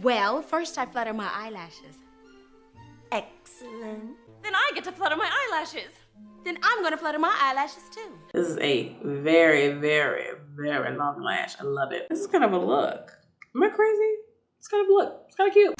Well, first I flutter my eyelashes. Excellent. Then I get to flutter my eyelashes. Then I'm gonna flutter my eyelashes too. This is a very, very, very long lash. I love it. This is kind of a look. Am I crazy? It's kind of a look. It's kind of cute.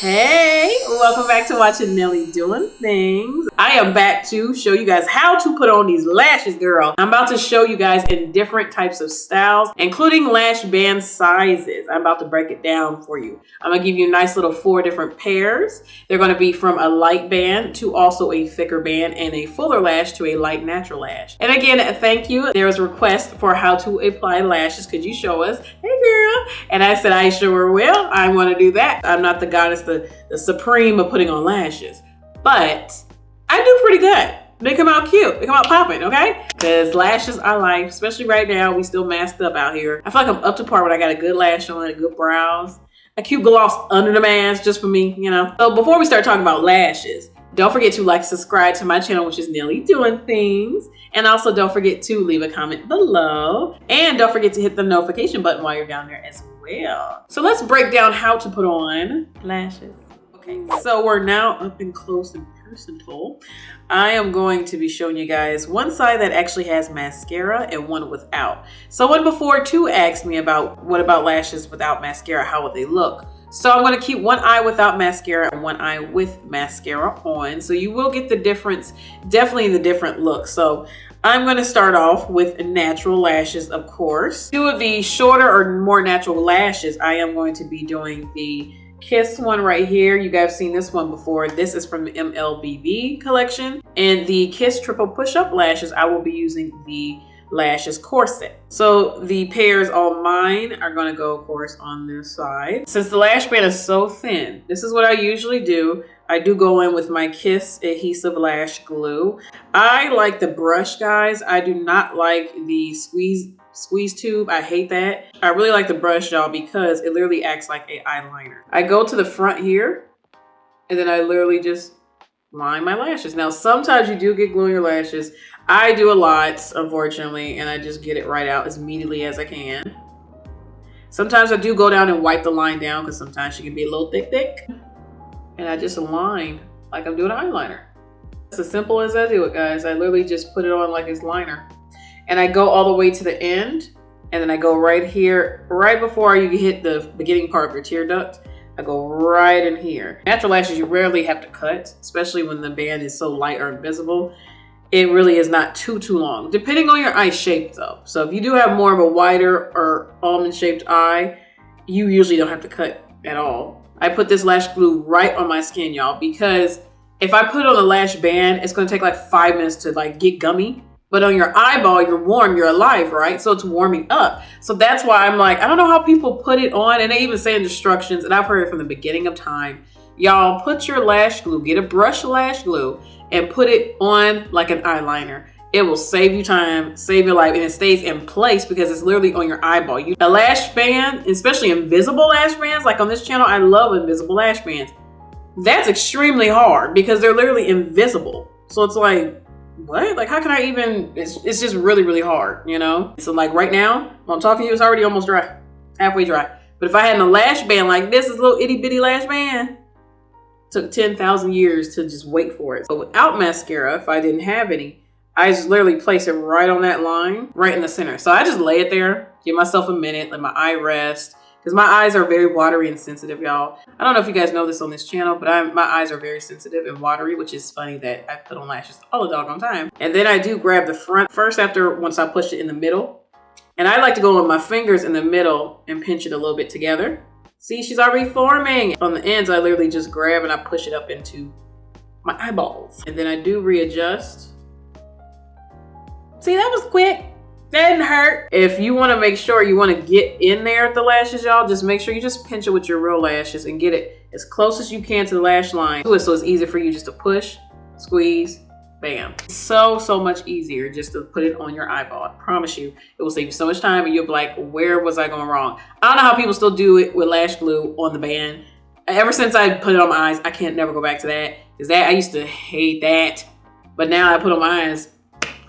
Hey, welcome back to watching Nelly Doing Things. I am back to show you guys how to put on these lashes, girl. I'm about to show you guys in different types of styles, including lash band sizes. I'm about to break it down for you. I'm gonna give you a nice little 4 different pairs. They're gonna be from a light band to also a thicker band and a fuller lash to a light natural lash. And again, thank you. There was a request for how to apply lashes. Could you show us? Hey girl. And I said, I sure will. I wanna do that. I'm not the goddess, the supreme of putting on lashes, but I do pretty good. They come out cute. They come out popping, okay? Because lashes I like, especially right now, we still masked up out here. I feel like I'm up to par when I got a good lash on, a good brows, a cute gloss under the mask just for me, you know? So before we start talking about lashes, don't forget to like, subscribe to my channel, which is Nelly Doing Things. And also don't forget to leave a comment below. And don't forget to hit the notification button while you're down there as well. So let's break down how to put on lashes. Okay, so we're now up and close and personal. I am going to be showing you guys one side that actually has mascara and one without. Someone before too asked me about what about lashes without mascara, how would they look? So I'm going to keep one eye without mascara and one eye with mascara on. So you will get the difference, definitely the different looks. So I'm going to start off with natural lashes, of course. 2 of the shorter or more natural lashes, I am going to be doing the Kiss one right here. You guys have seen this one before. This is from the MLBB collection. And the Kiss Triple Push-Up lashes, I will be using the Lashes corset. So the pairs, all mine, are going to go, of course, on this side. Since the lash band is so thin, this is what I usually do. I do go in with my Kiss adhesive lash glue. I like the brush, guys. I do not like the squeeze tube. I hate that. I really like the brush, y'all, because it literally acts like an eyeliner. I go to the front here, and then I literally just line my lashes. Now, sometimes you do get glue in your lashes. I do a lot, unfortunately, and I just get it right out as immediately as I can. Sometimes I do go down and wipe the line down because sometimes she can be a little thick. And I just align like I'm doing an eyeliner. It's as simple as I do it, guys. I literally just put it on like it's liner. And I go all the way to the end, and then I go right here, right before you hit the beginning part of your tear duct. I go right in here. Natural lashes, you rarely have to cut, especially when the band is so light or invisible. It really is not too long, depending on your eye shape though. So if you do have more of a wider or almond shaped eye, you usually don't have to cut at all. I put this lash glue right on my skin, y'all, because if I put on a lash band, it's gonna take like 5 minutes to like get gummy. But on your eyeball, you're warm, you're alive, right? So it's warming up. So that's why I'm like, I don't know how people put it on, and they even say in instructions, and I've heard it from the beginning of time, y'all put your lash glue, get a brush lash glue, and put it on like an eyeliner. It will save you time, save your life, and it stays in place because it's literally on your eyeball. A lash band, especially invisible lash bands, like on this channel, I love invisible lash bands. That's extremely hard because they're literally invisible. So it's like, what? Like, how can I even, it's just really, really hard, you know? So like right now, when I'm talking to you, it's already almost dry, halfway dry. But if I had a lash band like this little itty bitty lash band, took 10,000 years to just wait for it. So without mascara, if I didn't have any, I just literally place it right on that line, right in the center. So I just lay it there, give myself a minute, let my eye rest. Because my eyes are very watery and sensitive, y'all. I don't know if you guys know this on this channel, but my eyes are very sensitive and watery, which is funny that I put on lashes all the doggone time. And then I do grab the front first once I push it in the middle. And I like to go with my fingers in the middle and pinch it a little bit together. See, she's already forming. On the ends, I literally just grab and I push it up into my eyeballs. And then I do readjust. See, that was quick. That didn't hurt. If you want to make sure you want to get in there at the lashes, y'all, just make sure you just pinch it with your real lashes and get it as close as you can to the lash line. So it's easy for you just to push, squeeze, bam. So much easier just to put it on your eyeball. I promise you, it will save you so much time and you'll be like, where was I going wrong? I don't know how people still do it with lash glue on the band. Ever since I put it on my eyes, I can't never go back to that. Because I used to hate that. But now I put on my eyes,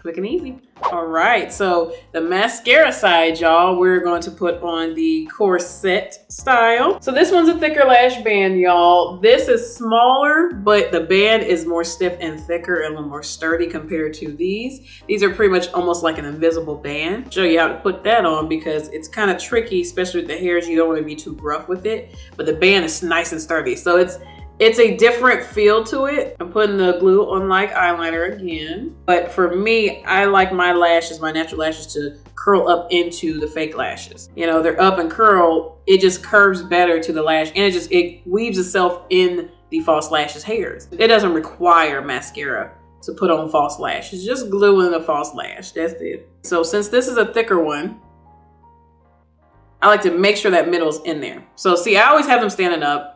Quick and easy. All right, so the mascara side, y'all, we're going to put on the corset style. So this one's a thicker lash band, y'all. This is smaller, but the band is more stiff and thicker and a little more sturdy compared to these. These are pretty much almost like an invisible band. Show you how to put that on because it's kind of tricky, especially with the hairs. You don't want to be too rough with it, but the band is nice and sturdy. So it's a different feel to it. I'm putting the glue on like eyeliner again. But for me, I like my lashes, my natural lashes, to curl up into the fake lashes. You know, they're up and curl. It just curves better to the lash and it weaves itself in the false lashes hairs. It doesn't require mascara to put on false lash. It's just gluing the false lash. That's it. So since this is a thicker one, I like to make sure that middle's in there. So see, I always have them standing up.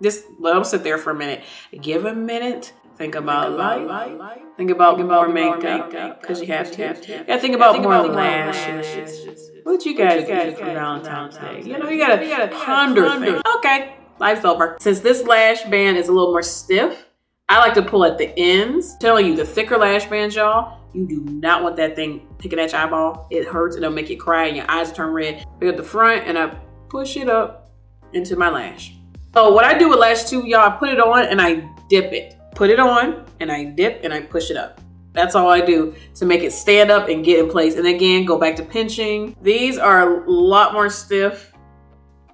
Just let them sit there for a minute. Give a minute. Think about light. Think about more makeup because you have to. Yeah, think about more lashes. What you guys do for Valentine's Day? You know, you gotta ponder things. Okay, life's over. Since this lash band is a little more stiff, I like to pull at the ends. I'm telling you, the thicker lash bands, y'all, you do not want that thing picking at your eyeball. It hurts and it'll make you cry and your eyes turn red. Pick up the front and I push it up into my lash. So what I do with Lash 2, y'all, I put it on and I dip it. Put it on and I dip and I push it up. That's all I do to make it stand up and get in place. And again, go back to pinching. These are a lot more stiff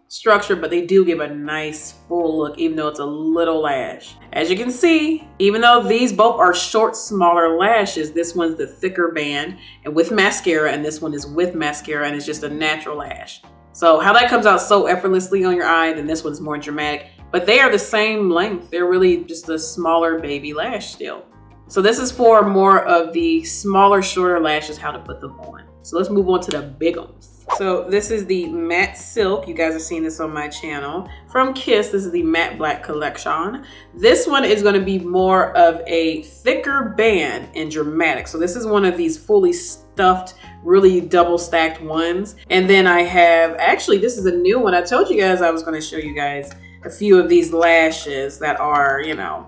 structure, but they do give a nice full look, even though it's a little lash. As you can see, even though these both are short, smaller lashes, this one's the thicker band and with mascara, and this one is with mascara and it's just a natural lash. So how that comes out so effortlessly on your eye, then this one's more dramatic, but they are the same length. They're really just a smaller baby lash still. So this is for more of the smaller, shorter lashes, how to put them on. So let's move on to the big ones. So this is the matte silk. You guys have seen this on my channel. From Kiss, this is the matte black collection. This one is gonna be more of a thicker band and dramatic. So this is one of these fully stuffed, really double stacked ones. And then I have, actually this is a new one. I told you guys I was gonna show you guys a few of these lashes that are, you know,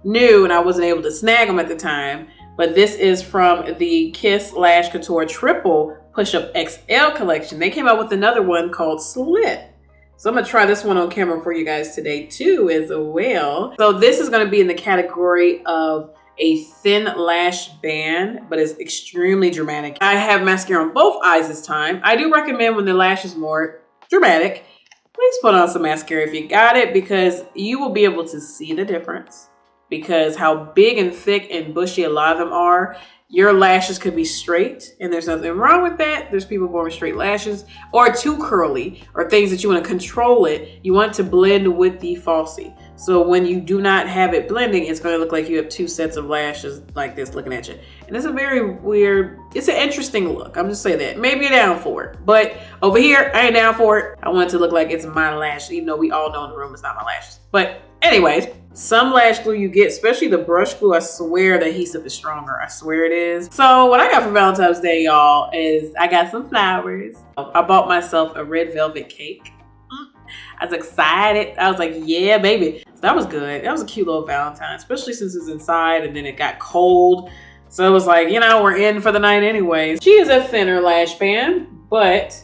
new and I wasn't able to snag them at the time. But this is from the Kiss Lash Couture Triple Push-Up XL collection. They came out with another one called Slit. So I'm gonna try this one on camera for you guys today too as well. So this is gonna be in the category of a thin lash band, but it's extremely dramatic. I have mascara on both eyes this time. I do recommend when the lash is more dramatic, please put on some mascara if you got it, because you will be able to see the difference. Because how big and thick and bushy a lot of them are, your lashes could be straight, and there's nothing wrong with that. There's people born with straight lashes, or too curly, or things that you want to control it. You want to blend with the falsie. So when you do not have it blending, it's going to look like you have two sets of lashes like this looking at you. And it's a very weird, it's an interesting look. I'm just saying that. Maybe you're down for it. But over here, I ain't down for it. I want it to look like it's my lash, even though we all know in the room it's not my lashes. But anyways, some lash glue you get, especially the brush glue, I swear the adhesive is stronger. I swear it is. So what I got for Valentine's Day, y'all, is I got some flowers. I bought myself a red velvet cake. I was excited. I was like, yeah, baby. So that was good. That was a cute little Valentine, especially since it's inside and then it got cold. So it was like, you know, we're in for the night anyways. She is a thinner lash band, but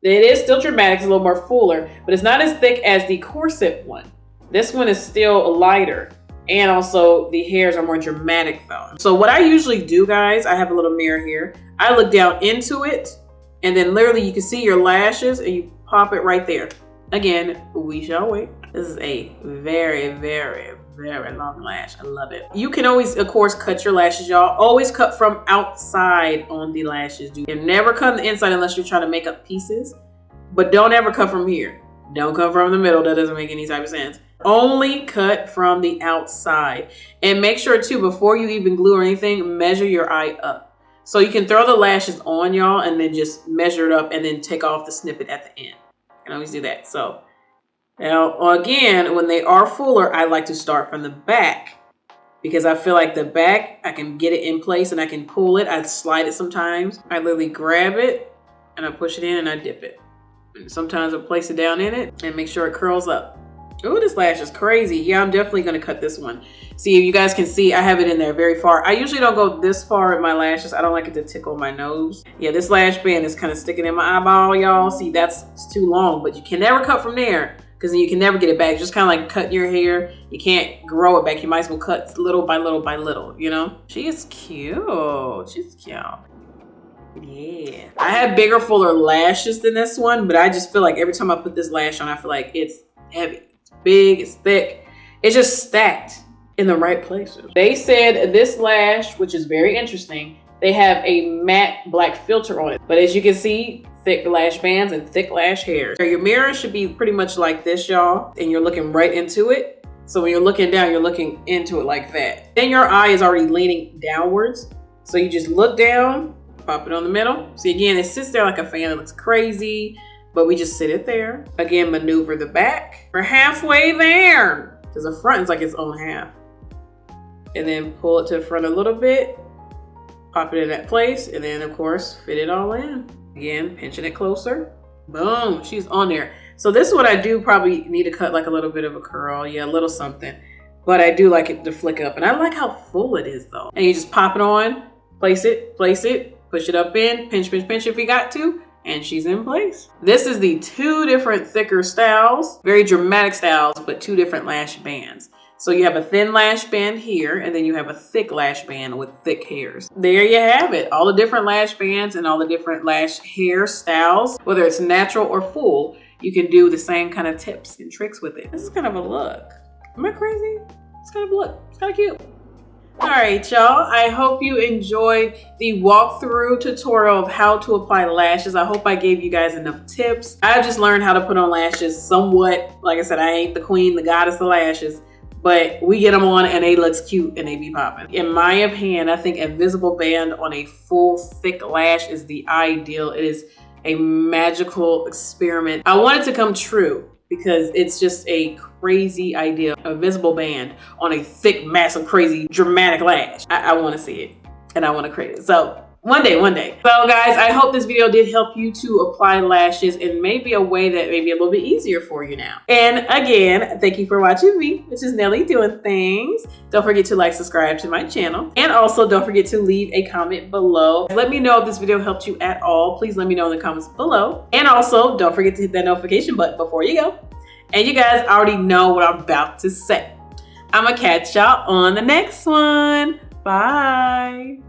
it is still dramatic. It's a little more fuller, but it's not as thick as the corset one. This one is still lighter, and also the hairs are more dramatic though. So what I usually do, guys, I have a little mirror here. I look down into it, and then literally you can see your lashes, and you pop it right there. Again, we shall wait. This is a very, very, very long lash. I love it. You can always, of course, cut your lashes, y'all. Always cut from outside on the lashes. You can never cut on the inside unless you're trying to make up pieces, but don't ever cut from here. Don't cut from the middle. That doesn't make any type of sense. Only cut from the outside. And make sure too, before you even glue or anything, measure your eye up. So you can throw the lashes on, y'all, and then just measure it up and then take off the snippet at the end. I can always do that. So now again, when they are fuller, I like to start from the back, because I feel like the back, I can get it in place and I can pull it. I slide it sometimes. I literally grab it and I push it in and I dip it. And sometimes I place it down in it and make sure it curls up. Oh, this lash is crazy. Yeah, I'm definitely going to cut this one. See, if you guys can see, I have it in there very far. I usually don't go this far with my lashes. I don't like it to tickle my nose. Yeah, this lash band is kind of sticking in my eyeball, y'all. See, it's too long, but you can never cut from there because then you can never get it back. It's just kind of like cutting your hair. You can't grow it back. You might as well cut little by little by little, you know? She is cute. She's cute. Yeah. I have bigger, fuller lashes than this one, but I just feel like every time I put this lash on, I feel like it's heavy. Big, it's thick, it's just stacked in the right places. They said this lash, which is very interesting, they have a matte black filter on it. But as you can see, thick lash bands and thick lash hairs. Your mirror should be pretty much like this, y'all, and you're looking right into it. So when you're looking down, you're looking into it like that. Then your eye is already leaning downwards. So you just look down, pop it on the middle. See, again, it sits there like a fan. It looks crazy. But we just sit it there. Again, maneuver the back. We're halfway there. Because the front is like its own half. And then pull it to the front a little bit. Pop it in that place. And then, of course, fit it all in. Again, pinching it closer. Boom, she's on there. So this is what I do probably need to cut like a little bit of a curl. Yeah, a little something. But I do like it to flick up. And I like how full it is though. And you just pop it on, place it, push it up in, pinch, pinch, pinch if you got to. And she's in place. This is the two different thicker styles, very dramatic styles, but two different lash bands. So you have a thin lash band here, and then you have a thick lash band with thick hairs. There you have it. All the different lash bands and all the different lash hair styles, whether it's natural or full, you can do the same kind of tips and tricks with it. This is kind of a look. Am I crazy? It's kind of a look. It's kind of cute. All right, y'all. I hope you enjoyed the walkthrough tutorial of how to apply lashes. I hope I gave you guys enough tips. I've just learned how to put on lashes somewhat. Like I said, I ain't the queen, the goddess of lashes, but we get them on and they looks cute and they be popping. In my opinion, I think a visible band on a full thick lash is the ideal. It is a magical experiment. I want it to come true, because it's just a crazy idea. A visible band on a thick, massive, crazy, dramatic lash. I want to see it and I want to create it. So one day. So guys, I hope this video did help you to apply lashes in maybe a way that may be a little bit easier for you now. And again, thank you for watching me, which is Nelly Doing Things. Don't forget to like, subscribe to my channel. And also don't forget to leave a comment below. Let me know if this video helped you at all. Please let me know in the comments below. And also don't forget to hit that notification button before you go. And you guys already know what I'm about to say. I'm gonna catch y'all on the next one. Bye.